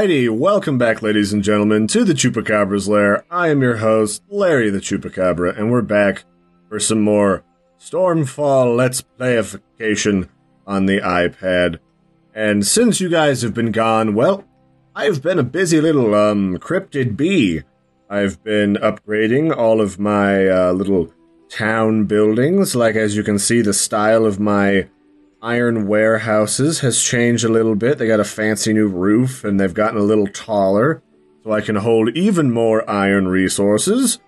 Alrighty, welcome back, ladies and gentlemen, to the Chupacabra's Lair. I am your host, Larry the Chupacabra, and we're back for some more Stormfall Let's Playification on the iPad. And since you guys have been gone, well, I've been a busy little, cryptid bee. I've been upgrading all of my, little town buildings. Like, as you can see, the style of my iron warehouses has changed a little bit. They got a fancy new roof, and they've gotten a little taller, so I can hold even more iron resources.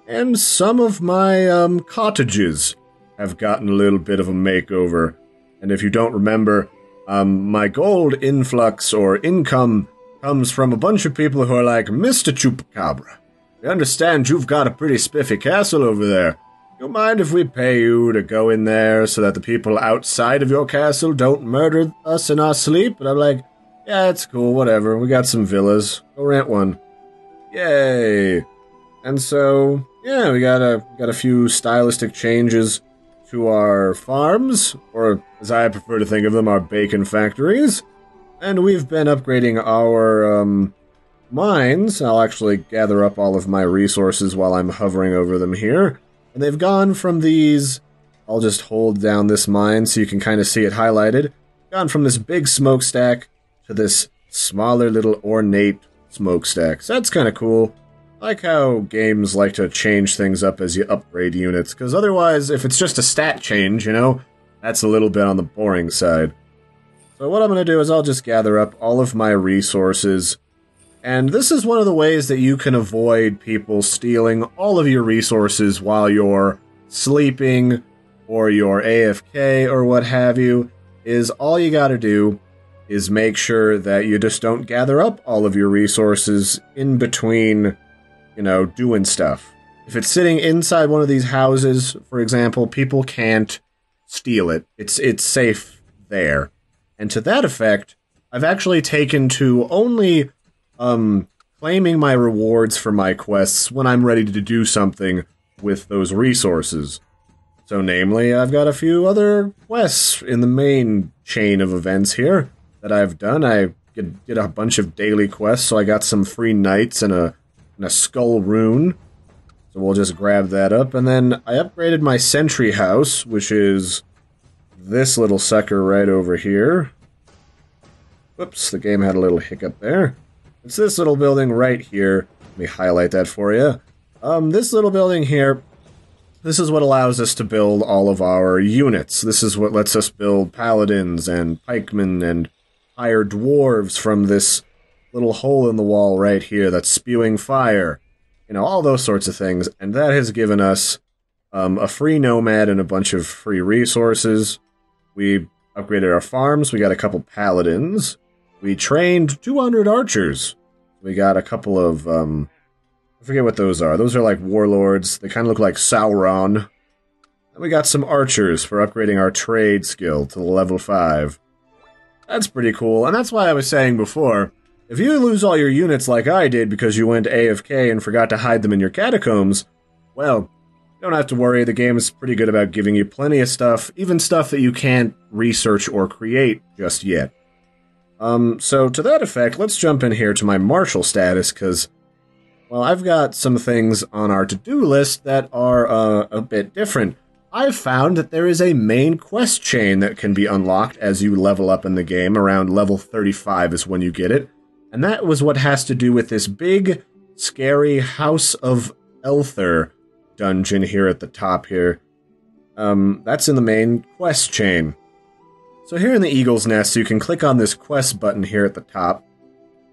And some of my, cottages have gotten a little bit of a makeover. And if you don't remember, my gold influx or income comes from a bunch of people who are like, Mr. Chupacabra, we understand you've got a pretty spiffy castle over there. Do you mind if we pay you to go in there so that the people outside of your castle don't murder us in our sleep? And I'm like, yeah, it's cool, whatever. We got some villas. Go rent one. Yay. And so, yeah, we got a few stylistic changes to our farms, or as I prefer to think of them, our bacon factories. And we've been upgrading our mines. I'll actually gather up all of my resources while I'm hovering over them here. And they've gone from these, I'll just hold down this mine so you can kind of see it highlighted, gone from this big smokestack to this smaller little ornate smokestack. So that's kind of cool. I like how games like to change things up as you upgrade units, because otherwise, if it's just a stat change, you know, that's a little bit on the boring side. So what I'm going to do is I'll just gather up all of my resources. And this is one of the ways that you can avoid people stealing all of your resources while you're sleeping or you're AFK or what have you, is all you gotta do is make sure that you just don't gather up all of your resources in between, you know, doing stuff. If it's sitting inside one of these houses, for example, people can't steal it. It's safe there. And to that effect, I've actually taken to only claiming my rewards for my quests when I'm ready to do something with those resources. So namely, I've got a few other quests in the main chain of events here that I've done. I did a bunch of daily quests, so I got some free knights and a skull rune. So we'll just grab that up. And then I upgraded my sentry house, which is this little sucker right over here. Whoops, the game had a little hiccup there. It's this little building right here. Let me highlight that for you. This little building here, this is what allows us to build all of our units. This is what lets us build paladins and pikemen and hire dwarves from this little hole in the wall right here that's spewing fire. You know, all those sorts of things. And that has given us a free nomad and a bunch of free resources. We upgraded our farms. We got a couple paladins. We trained 200 archers. We got a couple of, I forget what those are. Those are like warlords. They kind of look like Sauron. And we got some archers for upgrading our trade skill to level 5. That's pretty cool, and that's why I was saying before, if you lose all your units like I did because you went AFK and forgot to hide them in your catacombs, well, you don't have to worry. The game is pretty good about giving you plenty of stuff, even stuff that you can't research or create just yet. So to that effect, let's jump in here to my martial status, because, well, I've got some things on our to-do list that are a bit different. I've found that there is a main quest chain that can be unlocked as you level up in the game. Around level 35 is when you get it. And that was what has to do with this big, scary House of Elther dungeon here at the top here. That's in the main quest chain. So here in the Eagle's Nest, you can click on this quest button here at the top,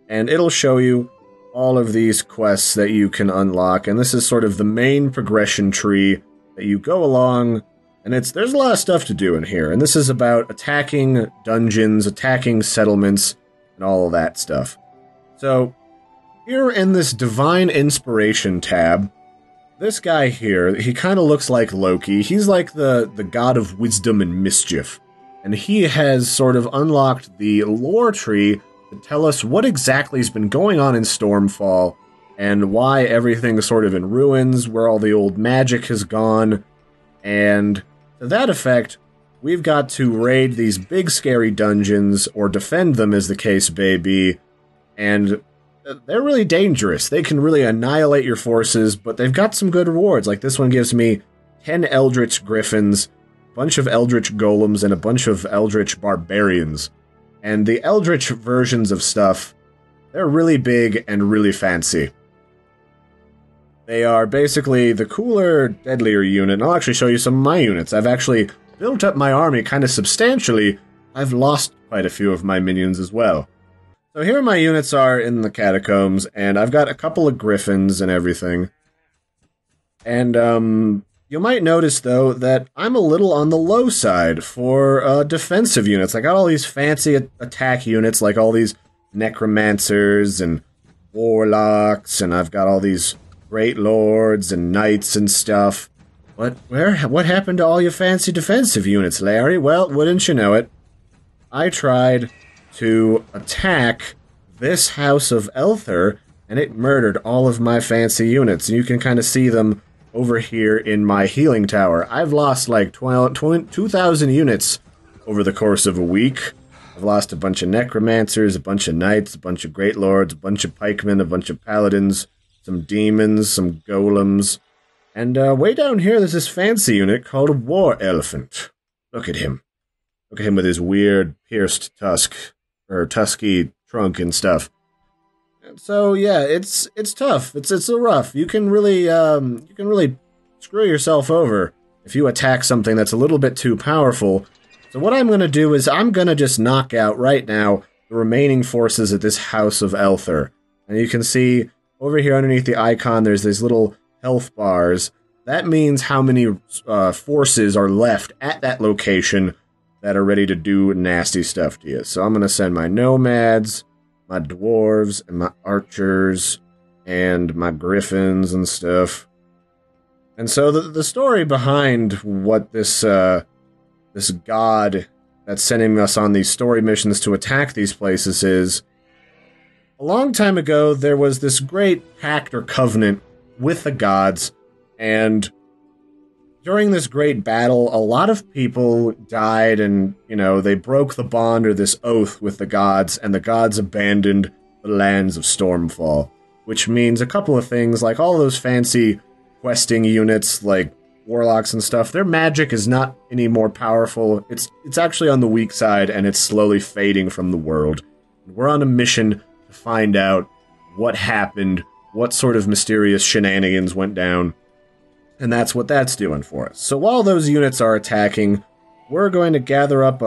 and it'll show you all of these quests that you can unlock, and this is sort of the main progression tree that you go along, and there's a lot of stuff to do in here, and this is about attacking dungeons, attacking settlements, and all of that stuff. So, here in this Divine Inspiration tab, this guy here, he kind of looks like Loki. He's like the god of wisdom and mischief. And he has sort of unlocked the lore tree to tell us what exactly has been going on in Stormfall, and why everything's sort of in ruins, where all the old magic has gone. And to that effect, we've got to raid these big scary dungeons, or defend them as the case may be, and they're really dangerous. They can really annihilate your forces, but they've got some good rewards. Like this one gives me 10 Eldritch Griffins, a bunch of Eldritch Golems, and a bunch of Eldritch Barbarians. And the Eldritch versions of stuff, they're really big and really fancy. They are basically the cooler, deadlier unit, and I'll actually show you some of my units. I've actually built up my army kind of substantially. I've lost quite a few of my minions as well. So here my units are in the catacombs, and I've got a couple of griffins and everything. And, you might notice, though, that I'm a little on the low side for defensive units. I got all these fancy attack units, like all these necromancers and warlocks, and I've got all these great lords and knights and stuff. What happened to all your fancy defensive units, Larry? Well, wouldn't you know it, I tried to attack this house of Elther, and it murdered all of my fancy units. And you can kind of see them over here in my healing tower. I've lost like 2,000 units over the course of a week. I've lost a bunch of necromancers, a bunch of knights, a bunch of great lords, a bunch of pikemen, a bunch of paladins, some demons, some golems. And way down here there's this fancy unit called a War Elephant. Look at him. Look at him with his weird pierced tusk, or tusky trunk and stuff. And so yeah, it's tough. It's rough. You can really screw yourself over if you attack something that's a little bit too powerful. So what I'm gonna do is I'm gonna just knock out right now the remaining forces at this House of Elther. And you can see over here underneath the icon there's these little health bars. That means how many forces are left at that location that are ready to do nasty stuff to you. So I'm going to send my nomads, my dwarves, and my archers, and my griffins and stuff. And so the story behind what this god that's sending us on these story missions to attack these places is, a long time ago there was this great pact or covenant with the gods, and during this great battle, a lot of people died, and, you know, they broke the bond or this oath with the gods, and the gods abandoned the lands of Stormfall. Which means a couple of things, like all those fancy questing units, like warlocks and stuff, their magic is not any more powerful. It's actually on the weak side, and it's slowly fading from the world. We're on a mission to find out what happened, what sort of mysterious shenanigans went down. And that's what that's doing for us. So while those units are attacking, we're going to gather up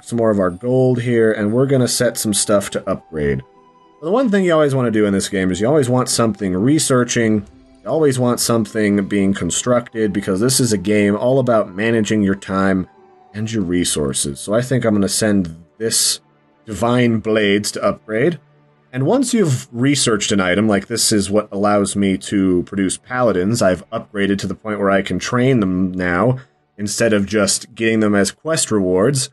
some more of our gold here, and we're going to set some stuff to upgrade. Well, the one thing you always want to do in this game is you always want something researching, you always want something being constructed, because this is a game all about managing your time and your resources. So I think I'm going to send this Divine Blades to upgrade. And once you've researched an item, like this is what allows me to produce paladins, I've upgraded to the point where I can train them now, instead of just getting them as quest rewards.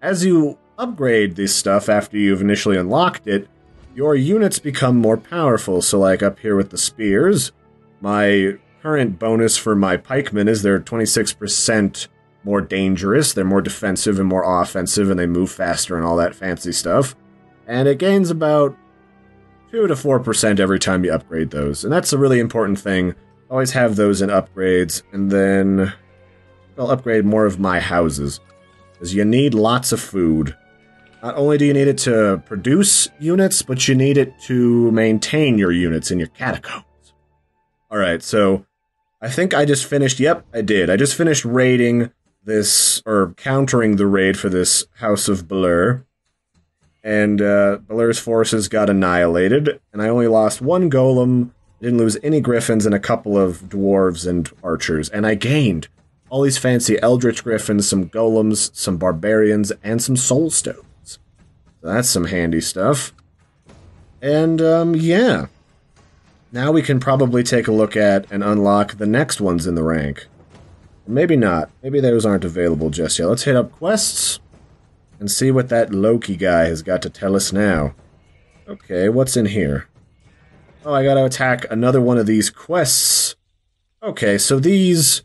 As you upgrade this stuff after you've initially unlocked it, your units become more powerful. So like up here with the spears, my current bonus for my pikemen is they're 26% more dangerous, they're more defensive and more offensive, and they move faster and all that fancy stuff. And it gains about 2 to 4% every time you upgrade those. And that's a really important thing. Always have those in upgrades, and then I'll upgrade more of my houses, because you need lots of food. Not only do you need it to produce units, but you need it to maintain your units in your catacombs. Alright, so I think I just finished, yep, I did. I just finished raiding this, or countering the raid for this House of Balur. And Balur's forces got annihilated, and I only lost one golem, didn't lose any griffins, and a couple of dwarves and archers. And I gained all these fancy eldritch griffins, some golems, some barbarians, and some soul stones. So that's some handy stuff. And, yeah. Now we can probably take a look at and unlock the next ones in the rank. Or maybe not. Maybe those aren't available just yet. Let's hit up quests and see what that Loki guy has got to tell us now. Okay, what's in here? Oh, I gotta attack another one of these quests. Okay, so these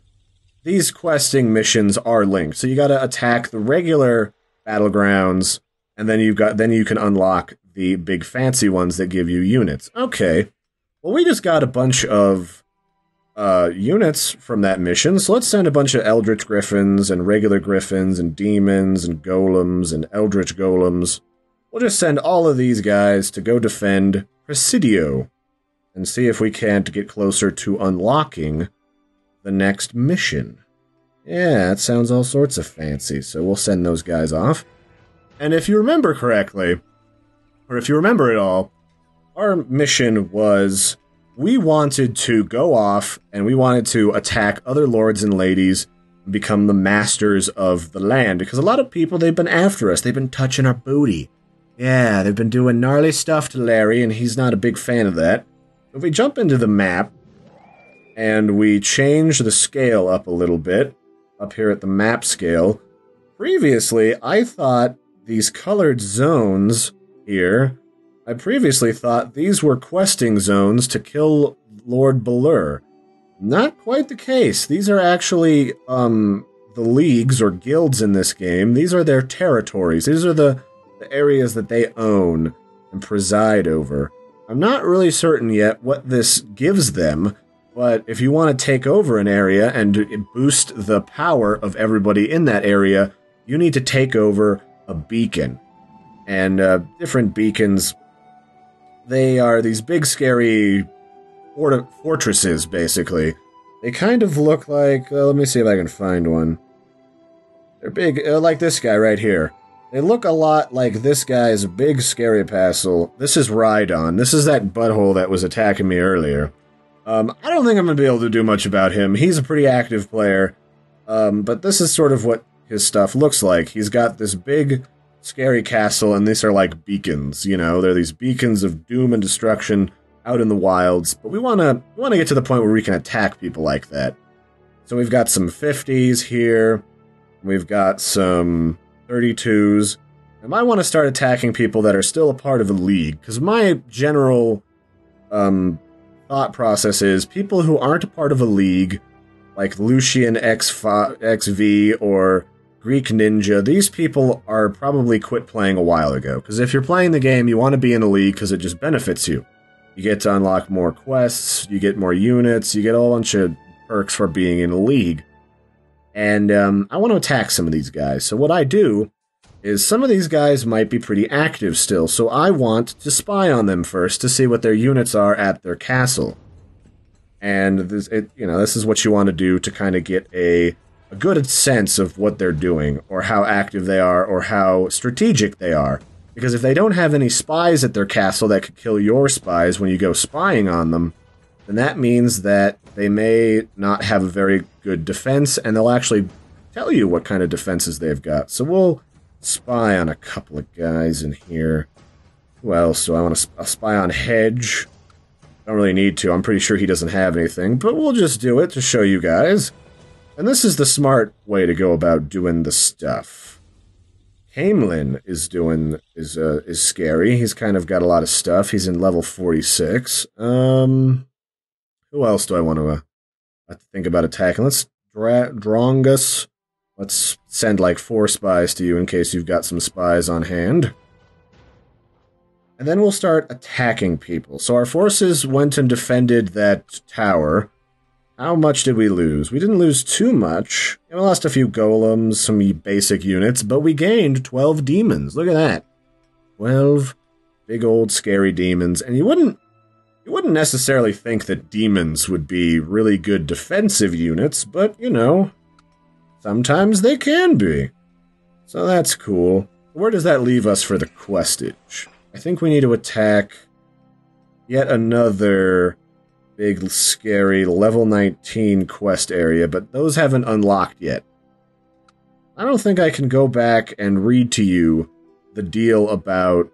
questing missions are linked. So you gotta attack the regular battlegrounds, and then you can unlock the big fancy ones that give you units. Okay, well, we just got a bunch of units from that mission, so let's send a bunch of Eldritch Griffins and regular Griffins and Demons and Golems and Eldritch Golems. We'll just send all of these guys to go defend Presidio and see if we can't get closer to unlocking the next mission. Yeah, that sounds all sorts of fancy, so we'll send those guys off. And if you remember correctly, or if you remember it all, our mission was we wanted to go off and we wanted to attack other lords and ladies and become the masters of the land. Because a lot of people, they've been after us. They've been touching our booty. Yeah, they've been doing gnarly stuff to Larry, and he's not a big fan of that. If we jump into the map and we change the scale up a little bit, up here at the map scale, previously I thought these colored zones here, I previously thought these were questing zones to kill Lord Balur. Not quite the case. These are actually the leagues or guilds in this game. These are their territories. These are the areas that they own and preside over. I'm not really certain yet what this gives them, but if you want to take over an area and boost the power of everybody in that area, you need to take over a beacon. And different beacons, they are these big, scary fortresses, basically. They kind of look like... let me see if I can find one. They're big, like this guy right here. They look a lot like this guy's big, scary castle. This is Rhydon. This is that butthole that was attacking me earlier. I don't think I'm going to be able to do much about him. He's a pretty active player. But this is sort of what his stuff looks like. He's got this big, scary castle, and these are like beacons, you know? They're these beacons of doom and destruction out in the wilds. But we want to get to the point where we can attack people like that. So we've got some 50s here. We've got some 32s. I might want to start attacking people that are still a part of a league, because my general thought process is people who aren't a part of a league, like Lucian XV or Greek Ninja, these people are probably quit playing a while ago. Because if you're playing the game, you want to be in a league because it just benefits you. You get to unlock more quests, you get more units, you get a whole bunch of perks for being in a league. And I want to attack some of these guys. So what I do is some of these guys might be pretty active still, so I want to spy on them first to see what their units are at their castle. And this is what you want to do to kind of get a good sense of what they're doing, or how active they are, or how strategic they are. Because if they don't have any spies at their castle that could kill your spies when you go spying on them, then that means that they may not have a very good defense, and they'll actually tell you what kind of defenses they've got. So we'll spy on a couple of guys in here. Who else do I want to spy on? Hedge. Don't really need to. I'm pretty sure he doesn't have anything, but we'll just do it to show you guys. And this is the smart way to go about doing the stuff. Hamelin is scary. He's kind of got a lot of stuff. He's in level 46. Who else do I want to have to think about attacking? Let's Drongus. Let's send like 4 spies to you in case you've got some spies on hand. And then we'll start attacking people. So our forces went and defended that tower. How much did we lose? We didn't lose too much. We lost a few golems, some basic units, but we gained 12 demons. Look at that. 12 big old scary demons. And you wouldn't necessarily think that demons would be really good defensive units, but, you know, sometimes they can be. So that's cool. Where does that leave us for the questage? I think we need to attack yet another big, scary, level 19 quest area, but those haven't unlocked yet. I don't think I can go back and read to you the deal about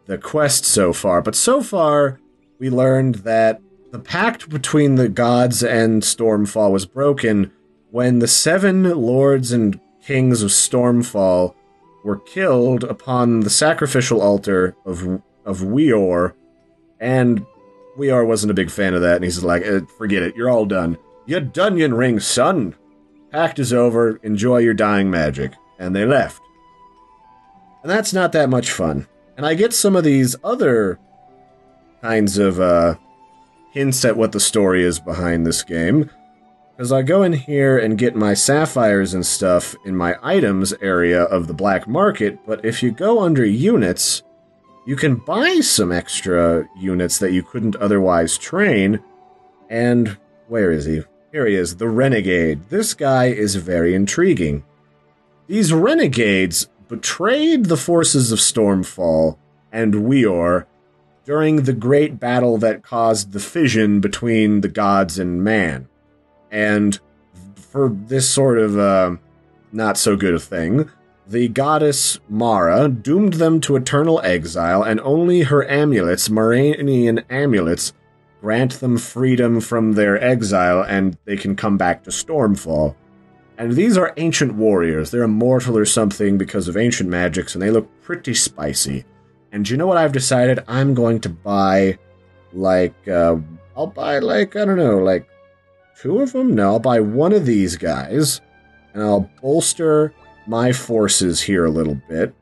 the quest so far, but so far we learned that the pact between the gods and Stormfall was broken when the 7 lords and kings of Stormfall were killed upon the sacrificial altar of Weor, and Weor wasn't a big fan of that, and he's like, forget it, you're all done. You're Dunyan Ring, son! Pact is over, enjoy your dying magic. And they left. And that's not that much fun. And I get some of these other kinds of hints at what the story is behind this game. Because I go in here and get my sapphires and stuff in my items area of the black market, but if you go under units, you can buy some extra units that you couldn't otherwise train. And where is he? Here he is, the Renegade. This guy is very intriguing. These Renegades betrayed the forces of Stormfall and Weor during the great battle that caused the fission between the gods and man. And for this sort of not so good a thing, the goddess Mara doomed them to eternal exile, and only her amulets, Maranian amulets, grant them freedom from their exile, and they can come back to Stormfall. And these are ancient warriors. They're immortal or something because of ancient magics, and they look pretty spicy. And you know what I've decided? I'm going to buy, I'll buy, I don't know, 2 of them? No, I'll buy one of these guys, and I'll bolster my forces here a little bit.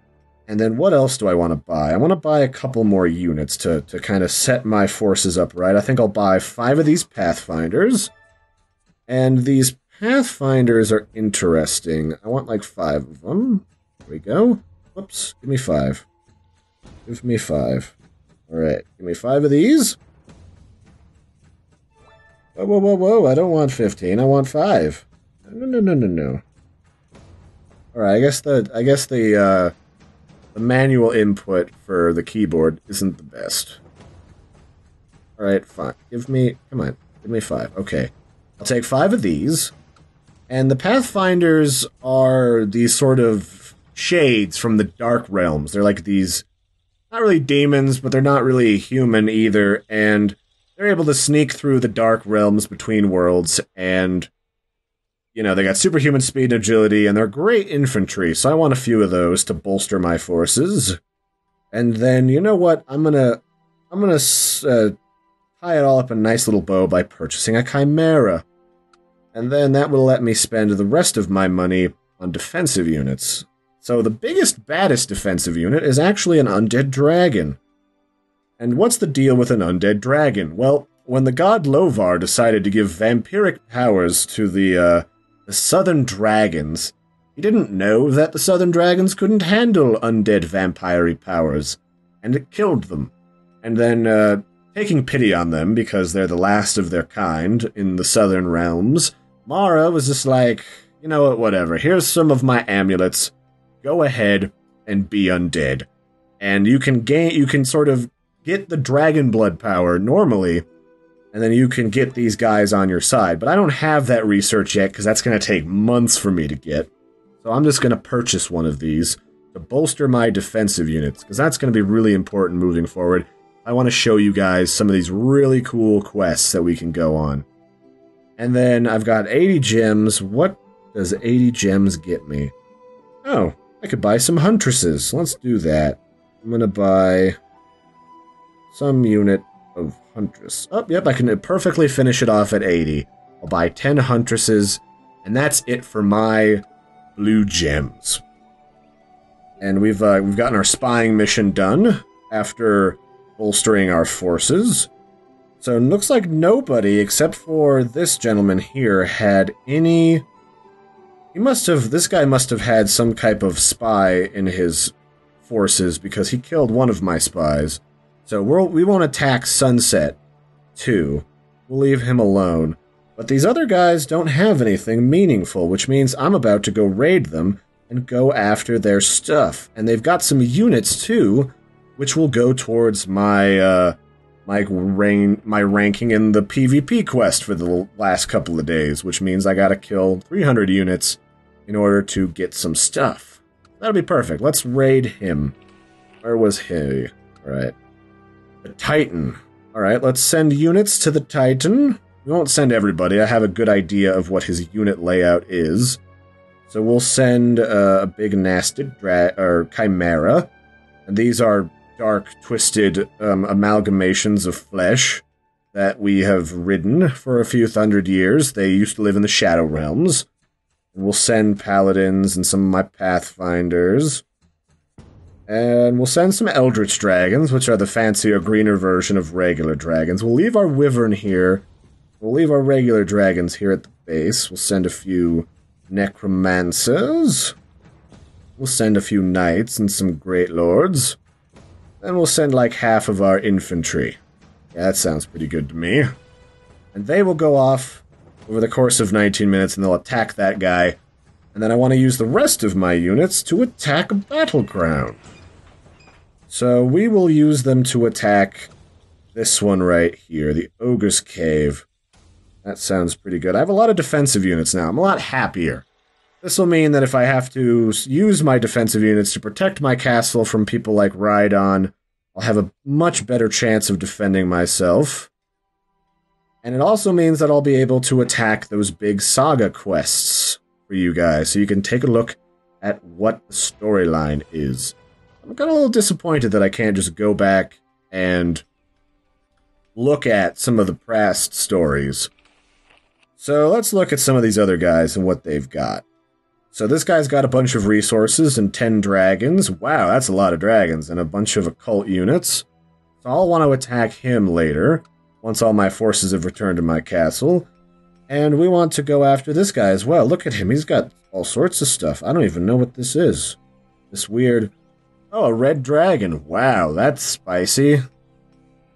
And then what else do I want to buy? I want to buy a couple more units to kind of set my forces up right. I think I'll buy 5 of these Pathfinders. And these Pathfinders are interesting. I want 5 of them. There we go. Whoops, give me 5. Give me 5. Alright, give me 5 of these. Whoa, whoa, whoa, whoa, I don't want 15, I want 5. No. Alright, I guess the manual input for the keyboard isn't the best. Alright, fine. Give me 5. Okay. I'll take 5 of these. And the Pathfinders are these sort of shades from the Dark Realms. They're like these, not really demons, but they're not really human either, and they're able to sneak through the Dark Realms between worlds, and, you know, they got superhuman speed and agility, and they're great infantry, so I want a few of those to bolster my forces. And then, you know what, I'm gonna tie it all up in a nice little bow by purchasing a Chimera. And then that will let me spend the rest of my money on defensive units. So the biggest, baddest defensive unit is actually an Undead Dragon. And what's the deal with an Undead Dragon? Well, when the god Lovar decided to give vampiric powers to the Southern Dragons, he didn't know that the Southern Dragons couldn't handle undead vampire powers, and it killed them. And then, taking pity on them, because they're the last of their kind in the Southern Realms, Mara was just like, you know what, whatever, here's some of my amulets, go ahead and be undead. And you can sort of get the dragon blood power normally, and then you can get these guys on your side. But I don't have that research yet, because that's going to take months for me to get. So I'm just going to purchase one of these to bolster my defensive units, because that's going to be really important moving forward. I want to show you guys some of these really cool quests that we can go on. And then I've got 80 gems. What does 80 gems get me? Oh, I could buy some huntresses. Let's do that. I'm going to buy some unit of huntress. Oh, yep, I can perfectly finish it off at 80. I'll buy 10 huntresses, and that's it for my blue gems. And we've gotten our spying mission done after bolstering our forces. So it looks like nobody, except for this gentleman here, had any... This guy must have had some type of spy in his forces, because he killed one of my spies. So we won't attack Sunset 2. We'll leave him alone. But these other guys don't have anything meaningful, which means I'm about to go raid them and go after their stuff. And they've got some units, too, which will go towards my ranking in the PvP quest for the last couple of days, which means I gotta kill 300 units in order to get some stuff. That'll be perfect. Let's raid him. Where was he? Alright. The Titan. Alright, let's send units to the Titan. We won't send everybody. I have a good idea of what his unit layout is. So we'll send a big nasty Chimera. And these are dark, twisted amalgamations of flesh that we have ridden for a few hundred years. They used to live in the Shadow Realms. And we'll send paladins and some of my pathfinders. And we'll send some Eldritch Dragons, which are the fancier, greener version of regular dragons. We'll leave our Wyvern here. We'll leave our regular dragons here at the base. We'll send a few Necromancers. We'll send a few Knights and some Great Lords. Then we'll send like half of our infantry. Yeah, that sounds pretty good to me. And they will go off over the course of 19 minutes and they'll attack that guy. And then I want to use the rest of my units to attack a battleground. So we will use them to attack this one right here, the Ogre's Cave. That sounds pretty good. I have a lot of defensive units now. I'm a lot happier. This will mean that if I have to use my defensive units to protect my castle from people like Rhydon, I'll have a much better chance of defending myself. And it also means that I'll be able to attack those big saga quests for you guys, so you can take a look at what the storyline is. I'm kind of a little disappointed that I can't just go back and look at some of the past stories. So let's look at some of these other guys and what they've got. So this guy's got a bunch of resources and 10 dragons. Wow, that's a lot of dragons. And a bunch of occult units. So I'll want to attack him later, once all my forces have returned to my castle. And we want to go after this guy as well. Look at him, he's got all sorts of stuff. I don't even know what this is. This weird... Oh, a red dragon. Wow, that's spicy.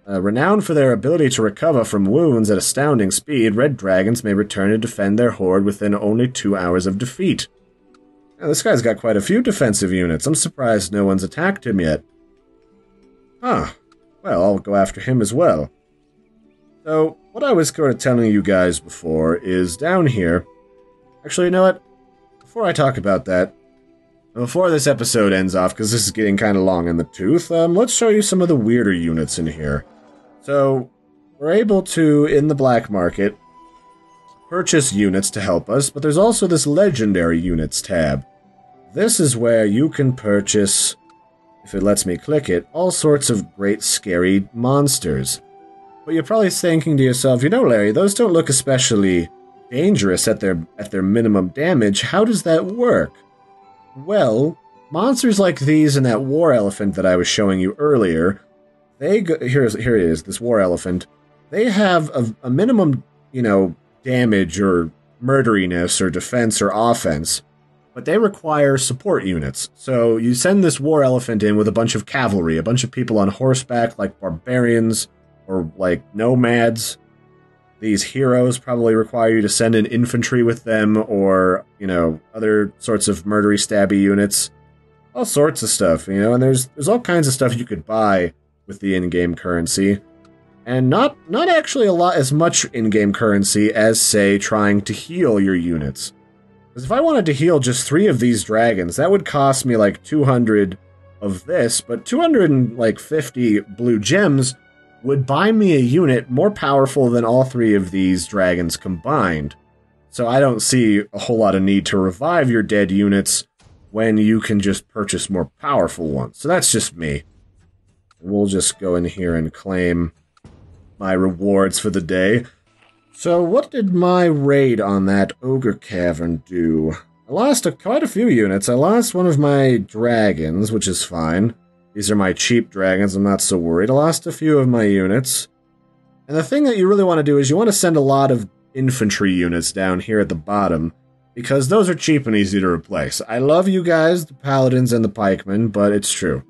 Renowned for their ability to recover from wounds at astounding speed, red dragons may return and defend their horde within only 2 hours of defeat. Now, this guy's got quite a few defensive units. I'm surprised no one's attacked him yet. Huh. Well, I'll go after him as well. So, what I was sort of telling you guys before is down here... Actually, you know what? Before I talk about that, before this episode ends off, because this is getting kind of long in the tooth, let's show you some of the weirder units in here. So, we're able to, in the black market, purchase units to help us, but there's also this legendary units tab. This is where you can purchase, if it lets me click it, all sorts of great scary monsters. But you're probably thinking to yourself, you know, Larry, those don't look especially dangerous at their minimum damage. How does that work? Well, monsters like these and that war elephant that I was showing you earlier, here it is, this war elephant. They have a minimum, you know, damage or murderiness or defense or offense, but they require support units. So you send this war elephant in with a bunch of cavalry, a bunch of people on horseback like barbarians or like nomads. These heroes probably require you to send in infantry with them or, you know, other sorts of murdery stabby units. All sorts of stuff, you know, and there's all kinds of stuff you could buy with the in-game currency. And not actually a lot as much in-game currency as, say, trying to heal your units. Because if I wanted to heal just 3 of these dragons, that would cost me like 200 of this, but 250 blue gems would buy me a unit more powerful than all 3 of these dragons combined. So I don't see a whole lot of need to revive your dead units when you can just purchase more powerful ones. So that's just me. We'll just go in here and claim my rewards for the day. So what did my raid on that ogre cavern do? I lost quite a few units. I lost one of my dragons, which is fine. These are my cheap dragons, I'm not so worried. I lost a few of my units. And the thing that you really want to do is you want to send a lot of infantry units down here at the bottom, because those are cheap and easy to replace. I love you guys, the paladins and the pikemen, but it's true.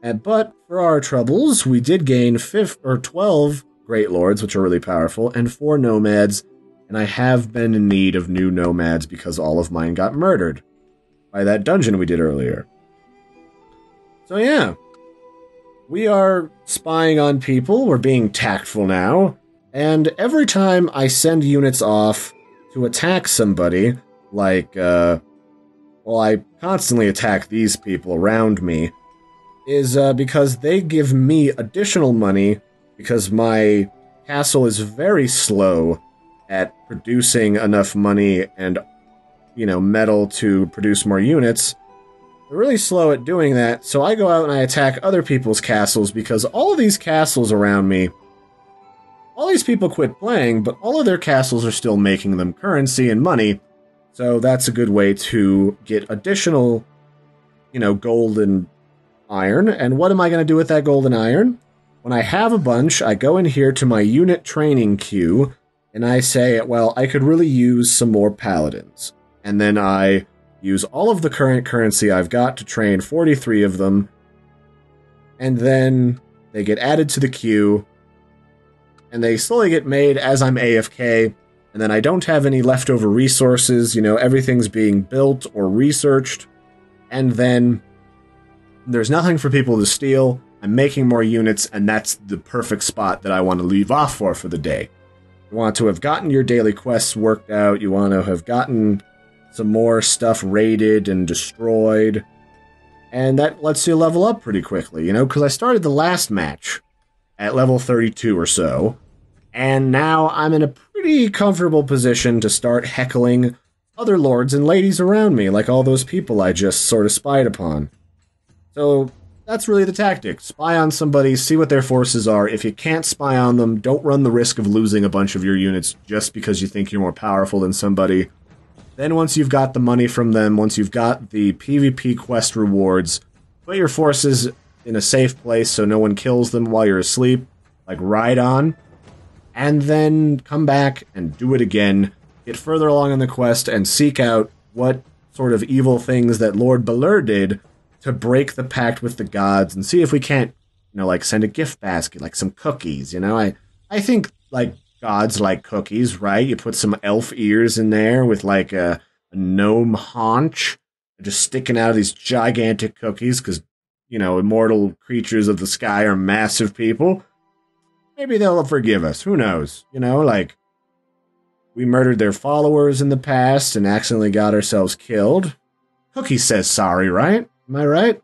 But for our troubles, we did gain 12 great lords, which are really powerful, and 4 nomads, and I have been in need of new nomads because all of mine got murdered by that dungeon we did earlier. So yeah, we are spying on people, we're being tactful now, and every time I send units off to attack somebody, like, well, I constantly attack these people around me, is because they give me additional money, because my castle is very slow at producing enough money and, you know, metal to produce more units. They're really slow at doing that, so I go out and I attack other people's castles, because all of these castles around me, all these people quit playing, but all of their castles are still making them currency and money, so that's a good way to get additional, you know, gold and iron. And what am I going to do with that golden iron? When I have a bunch, I go in here to my unit training queue, and I say, well, I could really use some more paladins. And then I use all of the current currency I've got to train 43 of them, and then they get added to the queue, and they slowly get made as I'm AFK, and then I don't have any leftover resources, everything's being built or researched, and then there's nothing for people to steal. I'm making more units, and that's the perfect spot that I want to leave off for the day. You want to have gotten your daily quests worked out, you want to have gotten some more stuff raided and destroyed, and that lets you level up pretty quickly, because I started the last match at level 32 or so, and now I'm in a pretty comfortable position to start heckling other lords and ladies around me, like all those people I just sort of spied upon. So that's really the tactic. Spy on somebody, see what their forces are. If you can't spy on them, don't run the risk of losing a bunch of your units just because you think you're more powerful than somebody. Then once you've got the money from them, once you've got the PvP quest rewards, put your forces in a safe place so no one kills them while you're asleep, like ride on, and then come back and do it again, get further along in the quest, and seek out what sort of evil things that Lord Balur did to break the pact with the gods, and see if we can't, send a gift basket, like some cookies, I think, gods like cookies, right? You put some elf ears in there with, a gnome haunch just sticking out of these gigantic cookies, because, immortal creatures of the sky are massive people. Maybe they'll forgive us. Who knows? We murdered their followers in the past and accidentally got ourselves killed. Cookie says sorry, right? Am I right?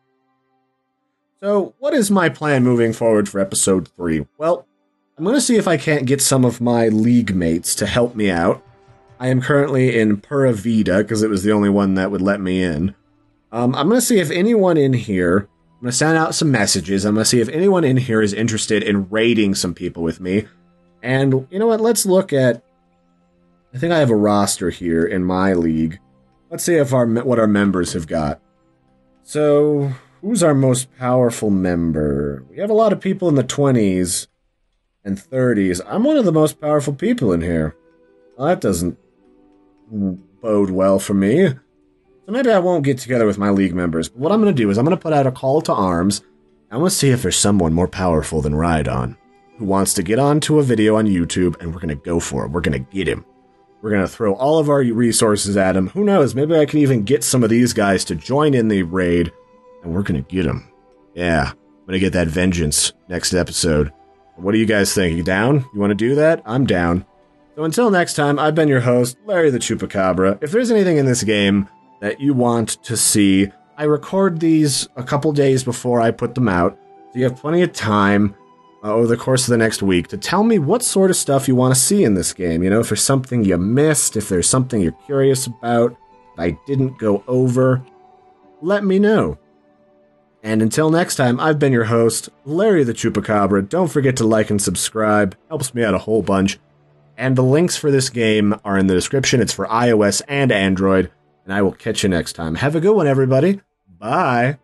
So, what is my plan moving forward for episode 3? Well, I'm going to see if I can't get some of my league mates to help me out. I am currently in Pura Vida, because it was the only one that would let me in. I'm going to see if anyone in here... I'm going to send out some messages. I'm going to see if anyone in here is interested in raiding some people with me. And, you know what? Let's look at... I think I have a roster here in my league. Let's see if what our members have got. So, who's our most powerful member? We have a lot of people in the 20s and 30s. I'm one of the most powerful people in here. Well, that doesn't bode well for me. So maybe I won't get together with my league members. But what I'm going to do is I'm going to put out a call to arms. I want to see if there's someone more powerful than Rhydon who wants to get onto a video on YouTube, and we're going to go for it. We're going to get him. We're going to throw all of our resources at him. Who knows? Maybe I can even get some of these guys to join in the raid, and we're going to get him. Yeah, I'm going to get that vengeance next episode. What do you guys think? You down? You want to do that? I'm down. So until next time, I've been your host, Larry the Chupacabra. If there's anything in this game that you want to see, I record these a couple days before I put them out, so you have plenty of time over the course of the next week to tell me what sort of stuff you want to see in this game. If there's something you missed, if there's something you're curious about that I didn't go over, let me know. And until next time, I've been your host, Larry the Chupacabra. Don't forget to like and subscribe. Helps me out a whole bunch. And the links for this game are in the description. It's for iOS and Android. And I will catch you next time. Have a good one, everybody. Bye.